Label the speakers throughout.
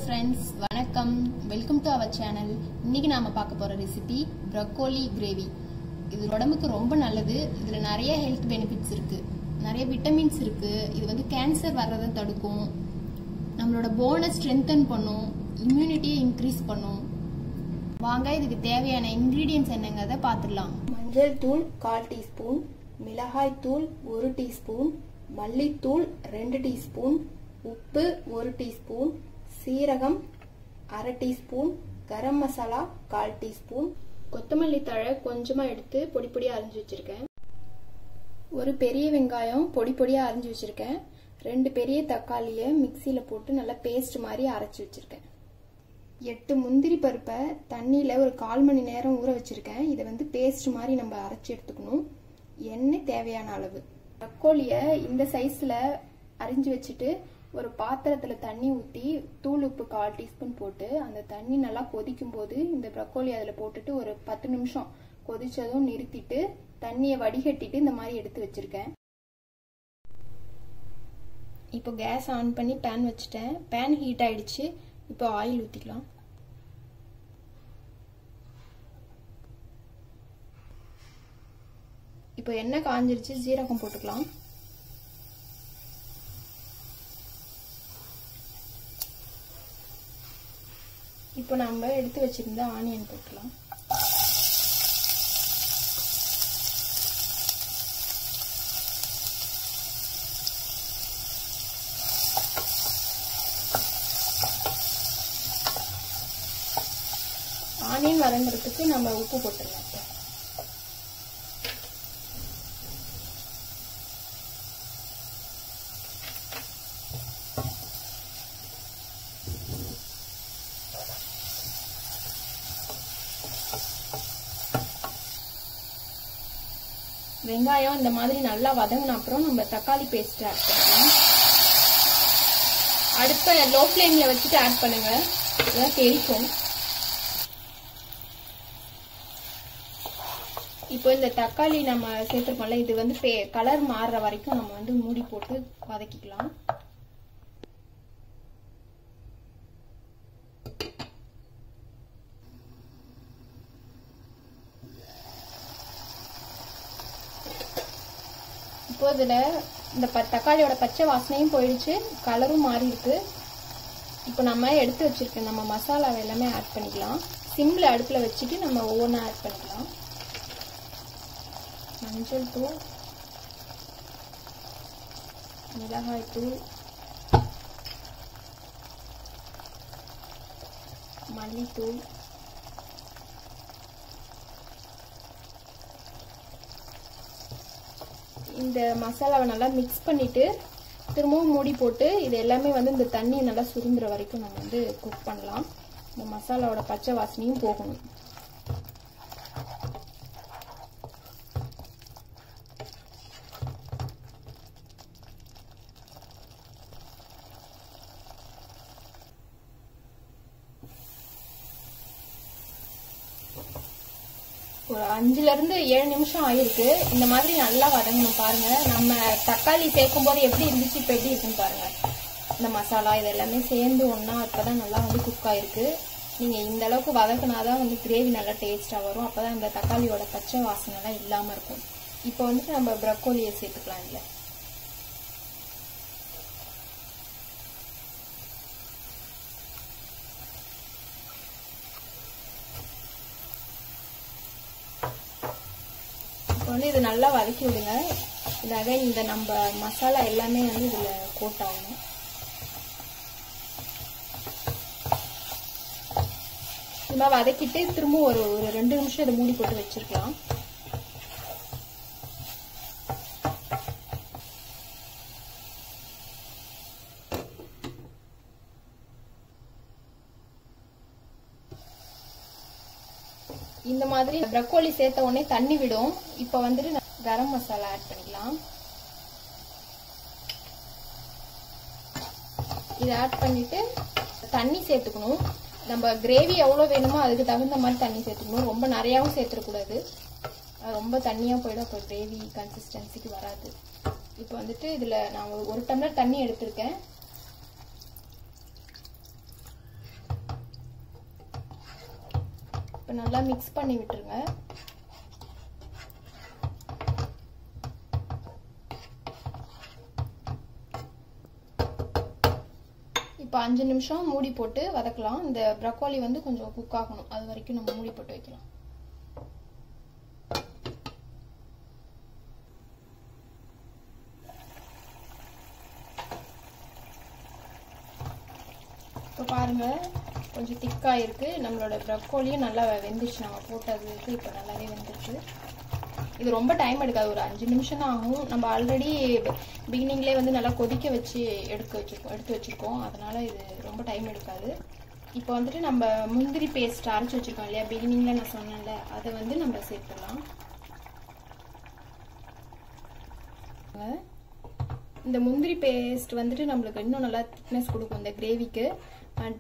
Speaker 1: friends, வணக்கம். Welcome to our channel. இன்னைக்கு நாம பார்க்க போற ரெசிபி ப்ரோக்கோலி கிரேவி. இது உடம்புக்கு ரொம்ப நல்லது. இதுல நிறைய ஹெல்த் பெனிஃபிட்ஸ் இருக்கு. நிறைய விட்டமின்ஸ் இருக்கு. இது வந்து கேன்சர் வர்றதை தடுக்கும். நம்மளோட போனை ஸ்ட்ரென்தன் பண்ணும். இம்யூனிட்டியை இன்க்ரீஸ் பண்ணும். வாங்க இதுக்கு தேவையான இன்கிரீடியன்ட்ஸ் என்னங்கறத பார்த்துடலாம்.
Speaker 2: மஞ்சள் தூள் 1/4 டீஸ்பூன், மிளகாய் தூள் 1 டீஸ்பூன், மல்லித்தூள் 2 டீஸ்பூன், உப்பு 1 டீஸ்பூன், சீரகம் 1/2 டீஸ்பூன், கரம் மசாலா 1/4 டீஸ்பூன், கொத்தமல்லி தழை கொஞ்சமா எடுத்து பொடி பொடியா அரைஞ்சு வச்சிருக்கேன். ஒரு பெரிய வெங்காயம் பொடி பொடியா அரைஞ்சு வச்சிருக்கேன். 2 பெரிய தக்காளியை மிக்சியில போட்டு நல்லா பேஸ்ட் மாதிரி அரைச்சு வச்சிருக்கேன். 8 முந்திரி பருப்பை தண்ணியில ஒரு 1/4 மணி நேரம் ஊற வச்சிருக்கேன். இதை வந்து பேஸ்ட் மாதிரி நம்ம அரைச்சி எடுத்துக்கணும். எண்ணெய் தேவையான அளவு. ப்ரோக்கோலியை இந்த சைஸ்ல அரிஞ்சு வச்சுட்டு ஒரு பாத்திரத்துல தண்ணி ஊற்றி தூள் உப்பு 1/4 டீஸ்பூன் போட்டு அந்த தண்ணி நல்லா கொதிக்கும் போது இந்த ப்ரோக்கோலி அதுல போட்டுட்டு ஒரு 10 நிமிஷம் கொதிச்சதும் நிறுத்திட்டு தண்ணியை வடிகட்டிட்டு இந்த மாதிரி எடுத்து வச்சிருக்கேன். இப்போ கேஸ் ஆன் பண்ணி பேன் வச்சுட்டேன். பேன் ஹீட் ஆயிடுச்சு. இப்போ ஆயில் ஊற்றிக்கலாம். இப்போ எண்ணெய் காஞ்சிருச்சு. ஜீரகம் போட்டுக்கலாம். இப்போ நம்ம எடுத்து வச்சிருந்த ஆனியன் போட்டுக்கலாம். ஆனியன் வதங்குறதுக்கு நம்ம உப்பு போட்டுடலாம். வெங்காயம் இந்த மாதிரி நல்லா வதங்கின அப்புறம் நம்ம தக்காளி பேஸ்ட் ஆட் பண்ணலாம். அடுப்பை லோ ஃப்ளேம்ல வச்சுட்டு ஆட் பண்ணுங்க. இதெல்லாம் தெரிக்கும். இப்போ இந்த தக்காளி நம்ம சேர்த்துருக்கோம்ல, இது வந்து கலர் மாறுற வரைக்கும் நம்ம வந்து மூடி போட்டு வதக்கிக்கலாம். இப்போ இதுல இந்த தக்காளியோட பச்சை வாசனையும் போயிடுச்சு, கலரும் மாறி இருக்கு. இப்போ நம்ம எடுத்து வச்சிருக்க நம்ம மசாலாவை எல்லாமே ஆட் பண்ணிக்கலாம். சிம்ல அடுப்புல வச்சுட்டு நம்ம ஒவ்வொன்றா ஆட் பண்ணிக்கலாம். மஞ்சள் தூள், மிளகாய் தூள், மல்லித்தூள், இந்த மசாலாவை நல்லா மிக்ஸ் பண்ணிட்டு திரும்பவும் மூடி போட்டு இது எல்லாமே வந்து இந்த தண்ணி நல்லா சுருங்குற வரைக்கும் நம்ம வந்து குக் பண்ணலாம். இந்த மசாலாவோட பச்சை வாசனையும் போகணும். ஒரு 5ல இருந்து 7 நிமிஷம் ஆயிருக்கு. இந்த மாதிரி நல்லா வதங்கணும். பாருங்க, நம்ம தக்காளி சேர்க்கும் போது எப்படி இருந்துச்சு, இப்ப எப்படி இருக்குன்னு பாருங்க. இந்த மசாலா இது எல்லாமே சேர்ந்து ஒன்னா இப்பதான் நல்லா வந்து குக் ஆயிருக்கு. நீங்க இந்த அளவுக்கு வதக்கினாதான் வந்து கிரேவி நல்லா டேஸ்டா வரும். அப்பதான் அந்த தக்காளியோட பச்சை வாசனை எல்லாம் இல்லாம இருக்கும். இப்போ வந்து நம்ம ப்ரோக்கோலியை சேர்த்துக்கலாம். இல்ல வந்து இது நல்லா வதக்கி விடுங்க. இதாக இந்த நம்ம மசாலா எல்லாமே வந்து இதுல கோட் ஆகணும். இந்த வதக்கிட்டு திரும்ப ஒரு 2 நிமிஷம் இதை மூடி போட்டு வச்சிருக்கலாம். இந்த மாதிரி ப்ரோக்கோலி சேர்த்த உடனே தண்ணி விடும். இப்ப வந்துட்டு கரம் மசாலா ஆட் பண்ணிக்கலாம். இதை ஆட் பண்ணிட்டு தண்ணி சேர்த்துக்கணும். நம்ம கிரேவி எவ்வளவு வேணுமோ அதுக்கு தகுந்த மாதிரி தண்ணி சேர்த்துக்கணும். ரொம்ப நிறையாவும் சேர்த்துக்கூடாது. ரொம்ப தண்ணியா போயிடும். அப்போ கிரேவி கன்சிஸ்டன்சிக்கு வராது. இப்போ வந்துட்டு இதுல நான் 1 டம்ளர் தண்ணி எடுத்திருக்கேன்.
Speaker 1: இப்போ நல்லா மிக்ஸ் பண்ணி விட்டுருங்க. இப்போ 5 நிமிஷம் மூடி போட்டு வதக்கலாம். இந்த ப்ரோக்கோலி வந்து கொஞ்சம் குக் ஆகணும், அது வரைக்கும் நம்ம மூடி போட்டு வைக்கலாம். இப்போ பாருங்க கொஞ்சம் திக்காக இருக்கு. நம்மளோட ப்ரோக்கோலியும் நல்லா வெந்துச்சு, நம்ம போட்டதுக்கு இப்போ நல்லாவே வெந்துச்சு. இது ரொம்ப டைம் எடுக்காது, ஒரு 5 நிமிஷம் தான் ஆகும். நம்ம ஆல்ரெடி பிகினிங்லேயே வந்து நல்லா கொதிக்க வச்சு எடுத்து வச்சிருக்கோம், அதனால இது ரொம்ப டைம் எடுக்காது. இப்போ வந்துட்டு நம்ம முந்திரி பேஸ்ட் அரைச்சி வச்சிருக்கோம் இல்லையா, பிகினிங்ல நான் சொன்னேன்ல, அதை வந்து நம்ம சேர்த்துடலாம். இந்த முந்திரி பேஸ்ட் வந்துட்டு நம்மளுக்கு இன்னும் நல்லா திக்னஸ் கொடுக்கும் இந்த கிரேவிக்கு,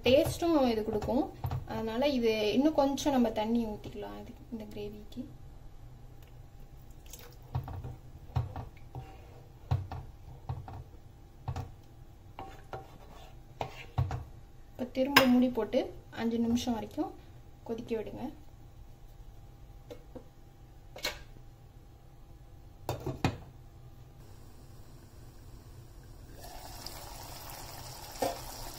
Speaker 1: டேஸ்ட்டும் இது கொடுக்கும். அதனால இது இன்னும் கொஞ்சம் நம்ம தண்ணி ஊற்றிக்கலாம் இந்த கிரேவிக்கு. இப்போ திரும்ப மூடி போட்டு 5 நிமிஷம் வரைக்கும் கொதிக்க விடுங்க.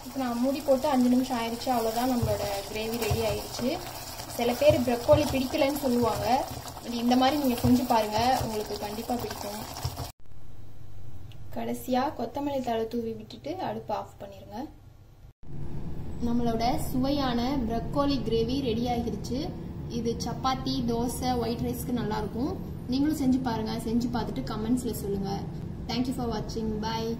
Speaker 1: இப்போ நான் மூடி போட்டு 5 நிமிஷம் ஆயிடுச்சு, அவ்வளோதான், நம்மளோட கிரேவி ரெடி ஆயிடுச்சு. சில பேர் ப்ரோக்கோலி பிடிக்கலன்னு சொல்லுவாங்க, இந்த மாதிரி நீங்கள் செஞ்சு பாருங்க, உங்களுக்கு கண்டிப்பாக பிடிக்கும். கடைசியாக கொத்தமல்லி தழை தூவி விட்டுட்டு அடுப்பு ஆஃப் பண்ணிடுங்க. நம்மளோட சுவையான ப்ரோக்கோலி கிரேவி ரெடி ஆகிருச்சு. இது சப்பாத்தி, தோசை, ஒயிட் ரைஸ்க்கு நல்லா இருக்கும். நீங்களும் செஞ்சு பாருங்க. செஞ்சு பார்த்துட்டு கமெண்ட்ஸ்ல சொல்லுங்க. தேங்க்யூ ஃபார் வாட்சிங். பாய்.